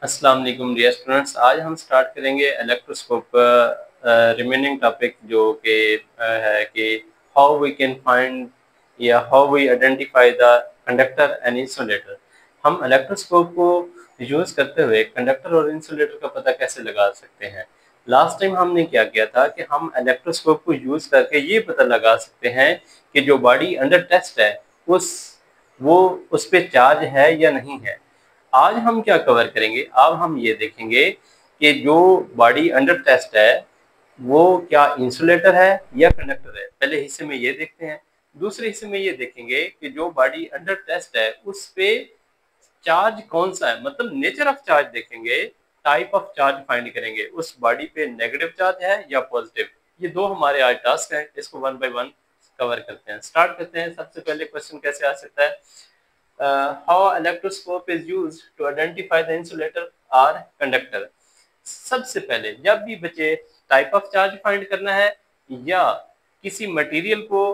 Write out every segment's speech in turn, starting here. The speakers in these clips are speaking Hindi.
अस्सलाम वालेकुम डियर स्टूडेंट्स। आज हम स्टार्ट करेंगे इलेक्ट्रोस्कोप रिमेनिंग टॉपिक जो कि है कि हाउ वी कैन फाइंड या how we identify the conductor and insulator. हम इलेक्ट्रोस्कोप को यूज़ करते हुए कंडक्टर और इंसुलेटर का पता कैसे लगा सकते हैं। लास्ट टाइम हमने क्या किया था कि हम इलेक्ट्रोस्कोप को यूज़ करके ये पता लगा सकते हैं कि जो बॉडी अंडर टेस्ट है वो उस पर चार्ज है या नहीं है। आज हम क्या कवर करेंगे, अब हम ये देखेंगे कि जो बॉडी अंडर टेस्ट है वो क्या इंसुलेटर है या कंडक्टर है। पहले हिस्से में ये देखते हैं। दूसरे हिस्से में ये देखेंगे कि जो बॉडी अंडर टेस्ट है उस पे चार्ज कौन सा है, मतलब नेचर ऑफ चार्ज देखेंगे, टाइप ऑफ चार्ज फाइंड करेंगे, उस बॉडी पे नेगेटिव चार्ज है या पॉजिटिव। ये दो हमारे आज टास्क हैं, इसको वन बाय वन कवर करते हैं। स्टार्ट करते हैं। सबसे पहले क्वेश्चन कैसे आ सकता है, how electroscope is used to identify the insulator or conductor। सबसे पहले जब भी बच्चे टाइप ऑफ चार्ज फाइंड करना है या किसी मटेरियल को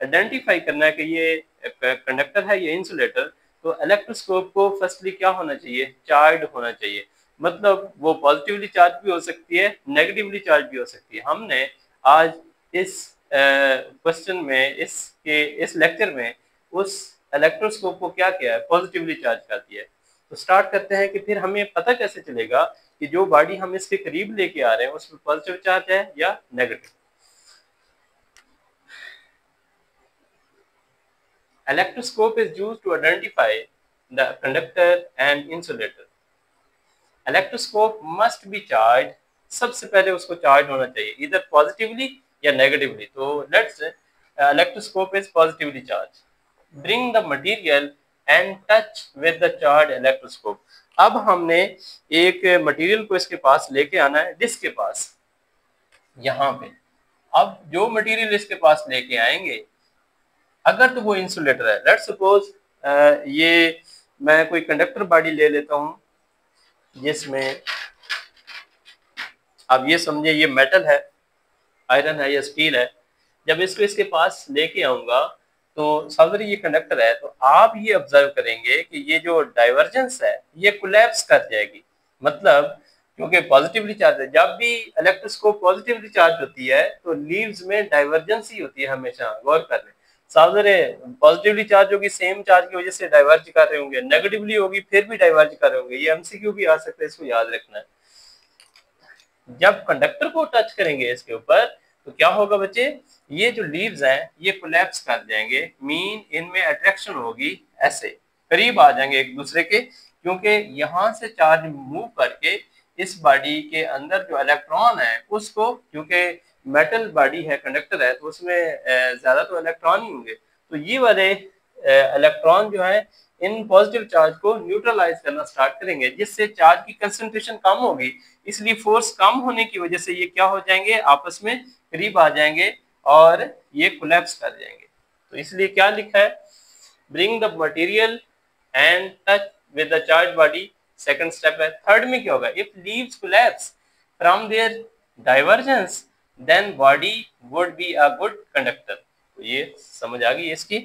आइडेंटिफाई करना है कि ये कंडक्टर है या इंसुलेटर, तो इलेक्ट्रोस्कोप को फर्स्टली क्या होना चाहिए, चार्ज होना चाहिए। मतलब वो पॉजिटिवली चार्ज भी हो सकती है, नेगेटिवली चार्ज भी हो सकती है। हमने आज इस क्वेश्चन में इस लेक्चर में उस इलेक्ट्रोस्कोप को क्या किया है, पॉजिटिवली चार्ज कर दिया है। तो स्टार्ट करते हैं कि फिर हमें पता कैसे चलेगा कि जो बॉडी हम इसके करीब लेके आ रहे हैं उसमें पॉजिटिव चार्ज है या negative. Electroscope is used to identify the conductor and insulator। Electroscope must be charge. सबसे पहले उसको चार्ज होना चाहिए, इधर पॉजिटिवली या नेगेटिवली। तो let's electroscope is positively charge. Bring the material and touch with the charge electroscope. अब हमने एक मटेरियल को इसके पास लेके आना है, जिसके पास यहाँ पे। अब जो मटेरियल इसके पास लेके आएंगे, अगर तो वो इंसुलेटर है, लेट्स सपोज ये मैं कोई कंडक्टर बॉडी ले लेता हूँ जिसमें, अब ये समझे ये मेटल है, आयरन है या स्टील है। जब इसको इसके पास लेके आऊंगा तो सावधानी ये कंडक्टर है, तो आप ये ऑब्जर्व करेंगे कि ये जो डाइवर्जेंस है ये कोलैप्स कर जाएगी। मतलब क्योंकि पॉजिटिवली चार्ज है, जब भी इलेक्ट्रोस्कोप पॉजिटिवली चार्ज होती है तो लीव्स में डाइवर्जेंस ही होती है हमेशा। गौर कर लें, सावधानी पॉजिटिवली चार्ज होगी, सेम चार्ज की वजह से डाइवर्ज कर रहे होंगे, नेगेटिवली होगी फिर भी डाइवर्ज कर रहे होंगे। ये एमसीक्यू भी आ सकता है, इसको याद रखना है। जब कंडक्टर को टच करेंगे इसके ऊपर तो क्या होगा बच्चे, ये जो लीव्स हैं ये कोलैप्स कर जाएंगे, मीन इनमें अट्रैक्शन होगी, ऐसे करीब आ जाएंगे एक दूसरे के, क्योंकि यहाँ से चार्ज मूव करके इस बॉडी के अंदर जो इलेक्ट्रॉन है उसको, क्योंकि मेटल बॉडी है, कंडक्टर है, तो उसमें ज्यादा तो इलेक्ट्रॉन ही होंगे, तो ये वाले इलेक्ट्रॉन जो है इन पॉजिटिव चार्ज को न्यूट्रलाइज करना स्टार्ट करेंगे, जिससे चार्ज की कंसंट्रेशन कम होगी। इसलिए फोर्स कम होने की वजह से ये क्या हो जाएंगे, आपस में करीब आ जाएंगे और ये कोलैप्स कर जाएंगे। तो इसलिए क्या लिखा है, bring the material and touch with the charge body. Second step है। थर्ड में क्या होगा, if leaves collapse from there divergence then body would be a good conductor. तो ये समझ आ गई इसकी।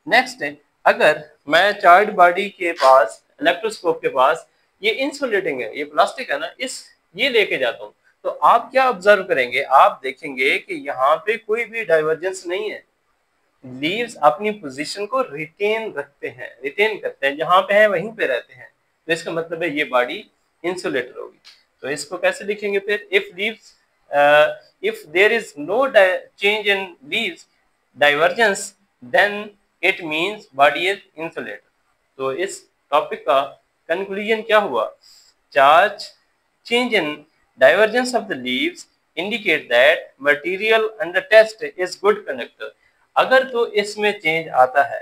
नेक्स्ट है, अगर मैं चार्ज बॉडी के पास, इलेक्ट्रोस्कोप के पास, ये इंसुलेटिंग है, ये प्लास्टिक है ना, इस ये लेके जाता हूँ, तो आप क्या ऑब्जर्व करेंगे, आप देखेंगे कि यहाँ पे कोई भी डाइवर्जेंस नहीं है। लीव्स अपनी पोजीशन को रिटेन रखते हैं, रिटेन करते हैं, जहां पे है वहीं पे रहते हैं। तो इसका मतलब है ये बॉडी इंसुलेटर होगी। तो इसको कैसे लिखेंगे फिर, if there is no change in leaves divergence then it means body is insulator. तो इस टॉपिक का कंक्लूजन क्या हुआ, charge change in divergence of the leaves indicate that material under test is good conductor। अगर तो इसमें चेंज आता है,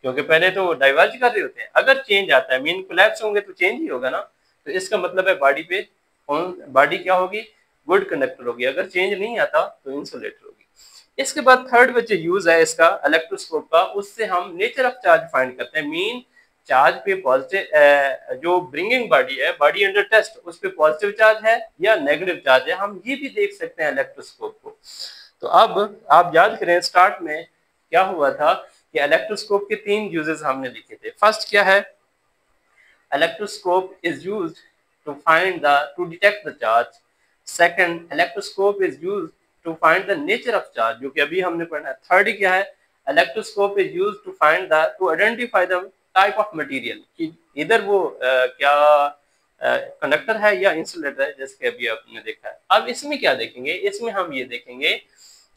क्योंकि पहले तो डाइवर्ज कर रहे होते हैं, अगर चेंज आता है मीन कोलैप्स होंगे तो चेंज ही होगा ना, तो इसका मतलब है बॉडी पे बॉडी क्या होगी, गुड कंडक्टर होगी। अगर चेंज नहीं आता तो इंसुलेटर होगी। इसके बाद थर्ड बच्चे यूज है इसका इलेक्ट्रोस्कोप का, उससे हम नेचर ऑफ चार्ज फाइंड करते हैं। मीन चार्ज पे पॉजिटिव, जो ब्रिंगिंग बॉडी है, बॉडी अंडर टेस्ट, उस पे पॉजिटिव चार्ज है या नेगेटिव चार्ज है, हम ये भी देख सकते हैं इलेक्ट्रोस्कोप को। तो अब आप याद करें स्टार्ट में क्या हुआ था कि इलेक्ट्रोस्कोप के तीन यूजेस हमने लिखे थे। फर्स्ट क्या है, electroscope is used to detect the charge. Second, electroscope is used to find the nature of charge, जो कि अभी हमने पढ़ा है. थर्ड क्या है? Electroscope is used to identify the type of material, कि इधर वो क्या कंडक्टर है या इंसुलेटर है, जैसे कि अभी आपने देखा है. अब इसमें क्या देखेंगे? इसमें हम ये देखेंगे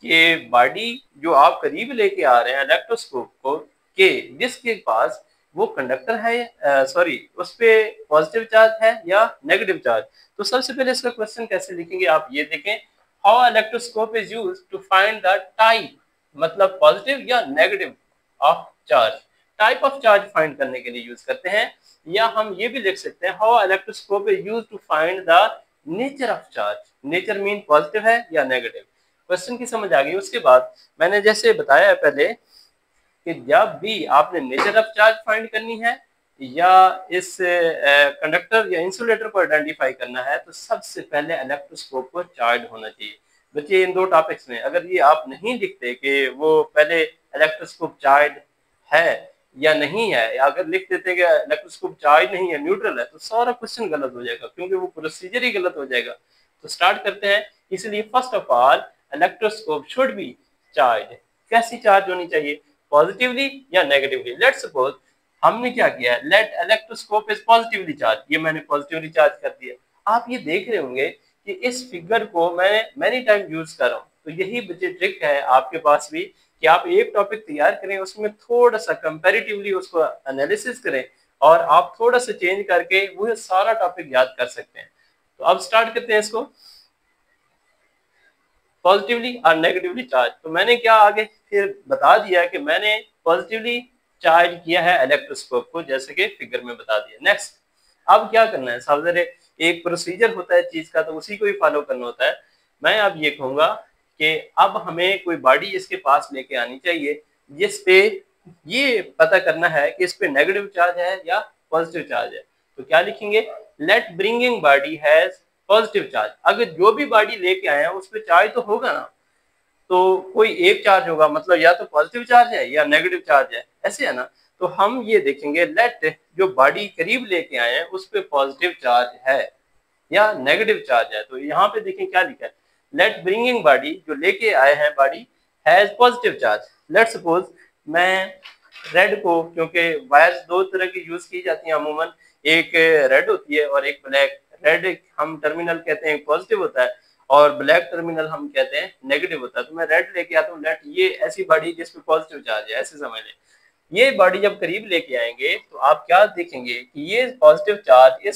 कि बॉडी जो आप करीब लेके आ रहे हैं इलेक्ट्रोस्कोप को, के जिसके पास वो कंडक्टर है, सॉरी उस पे पॉजिटिव चार्ज है या नेगेटिव चार्ज. तो सबसे पहले इसका क्वेश्चन कैसे लिखेंगे आप ये देखें. How electroscope is used to find the type, मतलब पॉजिटिव या negative of charge. Type of charge find करने के लिए यूज करते हैं. या हम ये भी लिख सकते हैं how electroscope is used to find the nature of charge. Nature mean positive है या नेगेटिव. क्वेश्चन की समझ आ गई. उसके बाद मैंने जैसे बताया पहले कि जब भी आपने नेचर ऑफ चार्ज फाइंड करनी है या इस कंडक्टर या इंसुलेटर को आइडेंटिफाई करना है, तो सबसे पहले इलेक्ट्रोस्कोप को चार्ज होना चाहिए. बच्चे इन दो टॉपिक्स में अगर ये आप नहीं लिखते कि वो पहले इलेक्ट्रोस्कोप चार्ज है या नहीं है, या अगर लिख देते कि इलेक्ट्रोस्कोप चार्ज नहीं है, न्यूट्रल है, तो सारा क्वेश्चन गलत हो जाएगा, क्योंकि वो प्रोसीजर ही गलत हो जाएगा. तो स्टार्ट करते हैं. इसलिए first of all electroscope should be charge. कैसी चार्ज होनी चाहिए? पॉजिटिवली या नेगेटिवली. लेट्स सपोज हमने क्या किया है, let electroscope is positively charge. ये मैंने पॉजिटिवली चार्ज कर दिया. आप ये देख रहे होंगे कि इस फिगर को मैं मैनी टाइम यूज कर रहा हूँ. तो यही बच्चे ट्रिक है आपके पास भी कि आप एक टॉपिक तैयार करें, उसमें थोड़ा सा कंपैरेटिवली उसको एनालिसिस करें और आप थोड़ा सा चेंज करके वो सारा टॉपिक याद कर सकते हैं. तो अब स्टार्ट करते हैं इसको. पॉजिटिवली और नेगेटिवली चार्ज. तो मैंने क्या आगे फिर बता दिया कि मैंने पॉजिटिवली चार्ज किया है इलेक्ट्रोस्कोप को, जैसे कि फिगर में बता दिया. नेक्स्ट अब क्या करना है? सावधान, एक प्रोसीजर होता है चीज का, तो उसी को ही फॉलो करना होता है. मैं अब ये कहूंगा कि अब हमें कोई बॉडी इसके पास लेके आनी चाहिए जिस पे ये पता करना है कि इस पे नेगेटिव चार्ज है या पॉजिटिव चार्ज है. तो क्या लिखेंगे? Let bringing body has positive charge. अगर जो भी बॉडी लेके आए हैं उस पे चार्ज तो होगा ना, तो कोई एक चार्ज होगा, मतलब या तो पॉजिटिव चार्ज है या नेगेटिव चार्ज है, ऐसे है ना. तो हम ये देखेंगे लेट जो बॉडी करीब लेके आए हैं उस पे पॉजिटिव चार्ज है या नेगेटिव चार्ज है. तो यहाँ पे देखें क्या लिखा है. लेट ब्रिंगिंग बॉडी, जो लेके आए हैं body, has positive charge. Let suppose मैं रेड को, क्योंकि वायर्स दो तरह की यूज की जाती हैं अमूमन, एक रेड होती है और एक ब्लैक. रेड हम टर्मिनल कहते हैं पॉजिटिव होता है और ब्लैक टर्मिनल हम कहते हैं नेगेटिव होता है. तो मैं रेड लेके आता हूँ. लेट ये ऐसी बॉडी जिसपे पॉजिटिव चार्ज है, ऐसे समझ लें. ये बॉडी जब करीब लेके आएंगे तो आप क्या देखेंगे कि ये पॉजिटिव चार्ज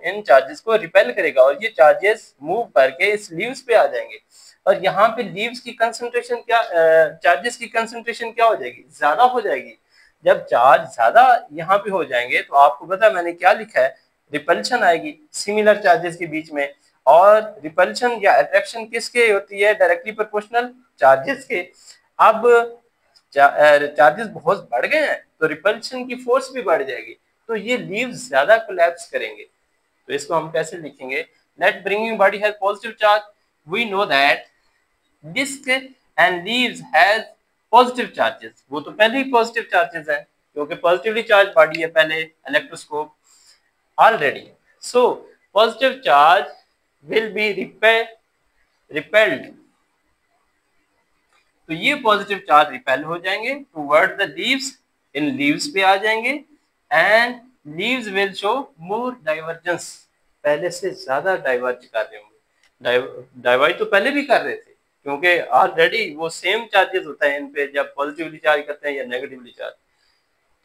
इन चार्जेस को रिपेल करेगा और ये चार्जेस मूव करके इस लीव्स पे आ जाएंगे. और यहाँ पे लीव्स की कंसंट्रेशन क्या, चार्जेस की कंसंट्रेशन क्या हो जाएगी? ज्यादा हो जाएगी. जब चार्ज ज्यादा यहाँ पे हो जाएंगे तो आपको पता है मैंने क्या लिखा है, रिपल्शन आएगी सिमिलर चार्जेस के बीच में. और रिपल्शन या अट्रैक्शन किसके होती है? डायरेक्टली प्रोपोर्शनल चार्जेस के. अब चार्जेस बहुत बढ़ गए हैं तो रिपल्शन की फोर्स भी बढ़ जाएगी, तो ये लीव्स ज्यादा कोलैप्स करेंगे. तो इसको हम कैसे लिखेंगे? Let bringing body has positive charge. We know that disc and leaves has positive charges. वो तो पहले ही पॉजिटिव चार्जेस हैं क्योंकि पॉजिटिवली चार्ज बॉडी है पहले electroscope already. So positive charge will be repelled. तो ये पॉजिटिव चार्ज रिपेल हो जाएंगे toward the leaves, in leaves पे आ जाएंगे. And leaves will show more divergence. पहले से ज्यादा डाइवर्ज कर रहे होंगे. डाइवर्ज तो पहले भी कर रहे थे क्योंकि ऑलरेडी वो सेम चार्जेस होता है इन पे जब पॉजिटिवली चार्ज करते हैं या नेगेटिवली चार्ज.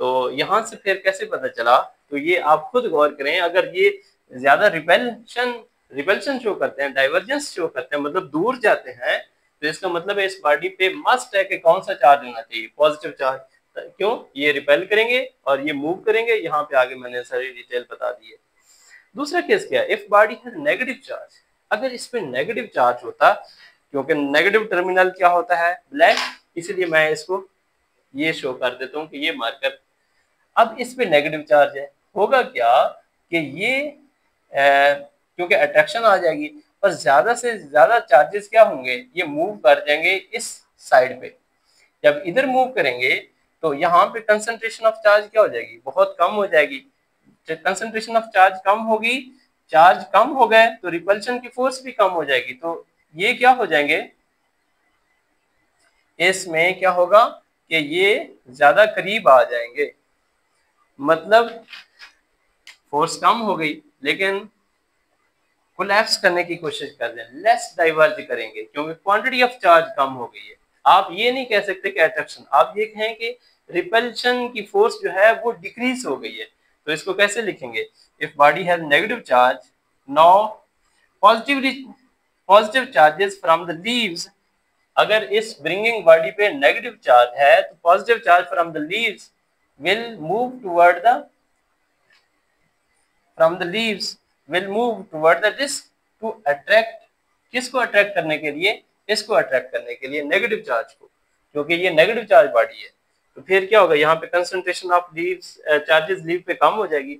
तो यहाँ से फिर कैसे पता चला? तो ये आप खुद गौर करें. अगर ये ज्यादा रिपल्शन शो करते हैं, डाइवर्जेंस शो करते हैं, मतलब दूर जाते हैं, तो इसका मतलब है इस बॉडी पे मस्ट है कि कौन सा चार्ज होना चाहिए? Positive charge. क्यों? ये रिपेल करेंगे और ये मूव करेंगे. यहाँ पे आगे मैंने सारी डिटेल बता दी है. दूसरा केस क्या है? If body has negative charge. अगर इस पे नेगेटिव चार्ज होता, क्योंकि नेगेटिव टर्मिनल क्या होता है? ब्लैक. इसलिए मैं इसको ये शो कर देता हूँ कि ये मार्कर. अब इस पे नेगेटिव चार्ज है, होगा क्या कि ये क्योंकि अट्रैक्शन आ जाएगी और ज्यादा से ज्यादा चार्जेस क्या होंगे? ये मूव कर जाएंगे इस साइड पे. जब इधर मूव करेंगे तो यहाँ पे कंसंट्रेशन ऑफ चार्ज क्या हो जाएगी? बहुत कम हो जाएगी. कंसंट्रेशन ऑफ चार्ज कम होगी, चार्ज कम हो गए तो रिपल्शन की फोर्स भी कम हो जाएगी, तो ये क्या हो जाएंगे, इसमें क्या होगा कि ये ज्यादा करीब आ जाएंगे, मतलब फोर्स कम हो गई लेकिन कोलैप्स करने की कोशिश कर रहे हैं, लेस डाइवर्ज करेंगे क्योंकि क्वांटिटी ऑफ चार्ज कम हो गई है। आप ये नहीं कह सकते कि अट्रैक्शन, आप ये कहें कि रिपल्शन की फोर्स जो है वो डिक्रीज हो गई है। तो इसको कैसे लिखेंगे, if body has negative charge, now positive charges from the leaves, अगर इस ब्रिंगिंग बॉडी पे नेगेटिव चार्ज है तो positive charge from the leaves will move toward the from the leaves will move toward the disc to attract, किसको अट्रैक्ट करने के लिए, इसको अट्रैक्ट करने के लिए नेगेटिव चार्ज को, क्योंकि ये नेगेटिव चार्ज बॉडी है। तो फिर क्या होगा, यहाँ पे concentration of leaves charges leave पे कम हो जाएगी।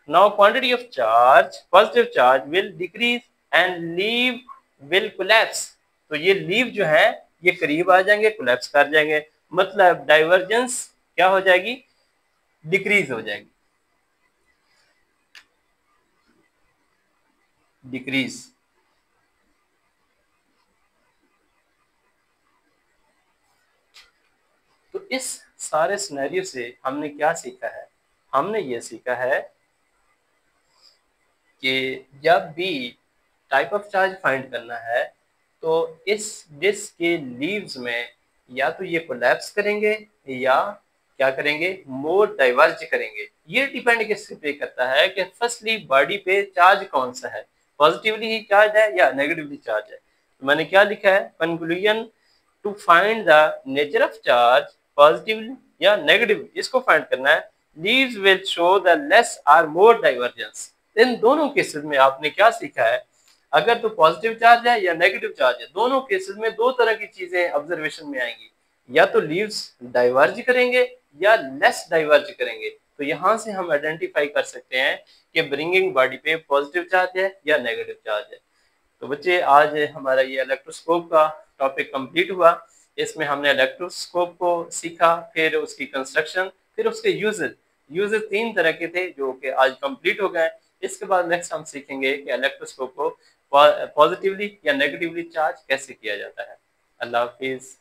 Now quantity of charge, positive charge will decrease and leave will collapse, तो ये लीव जो है ये करीब आ जाएंगे, कोलैप्स कर जाएंगे, मतलब डाइवर्जेंस क्या हो जाएगी, डिक्रीज हो जाएगी, डिक्रीज। तो इस सारे सिनेरियो से हमने क्या सीखा है, हमने ये सीखा है कि जब भी टाइप ऑफ चार्ज फाइंड करना है तो इस डिस्क के लीव्स में या तो ये कोलैप्स करेंगे या क्या करेंगे, मोर डाइवर्ज करेंगे। ये डिपेंड किस पे करता है कि फर्स्टली बॉडी पे चार्ज कौन सा है, पॉजिटिवली ही चार्ज है या नेगेटिवली चार्ज है। तो मैंने क्या लिखा है, conclusion to find the nature of charge, positive या नेगेटिव, इसको फाइंड करना है। Leaves will show the less or more divergence. इन दोनों केसेस में आपने क्या सीखा है, अगर तो पॉजिटिव चार्ज है या नेगेटिव चार्ज है, दोनों केसेस में दो तरह की चीजें ऑब्जर्वेशन में आएंगी, या तो लीव्स डाइवर्ज करेंगे या लेस डाइवर्ज करेंगे। तो यहाँ से हम आइडेंटिफाई कर सकते हैं कि ब्रिंगिंग बॉडी पे पॉजिटिव चार्ज है या नेगेटिव चार्ज है। तो बच्चे आज हमारा ये इलेक्ट्रोस्कोप का टॉपिक कंप्लीट हुआ। इसमें हमने इलेक्ट्रोस्कोप को सीखा, फिर उसकी कंस्ट्रक्शन, फिर उसके यूजेस 3 तरह के थे जो कि आज कंप्लीट हो गए। इसके बाद नेक्स्ट हम सीखेंगे कि इलेक्ट्रोस्कोप को पॉजिटिवली या नेगेटिवली चार्ज कैसे किया जाता है। अल्लाह हाफिज।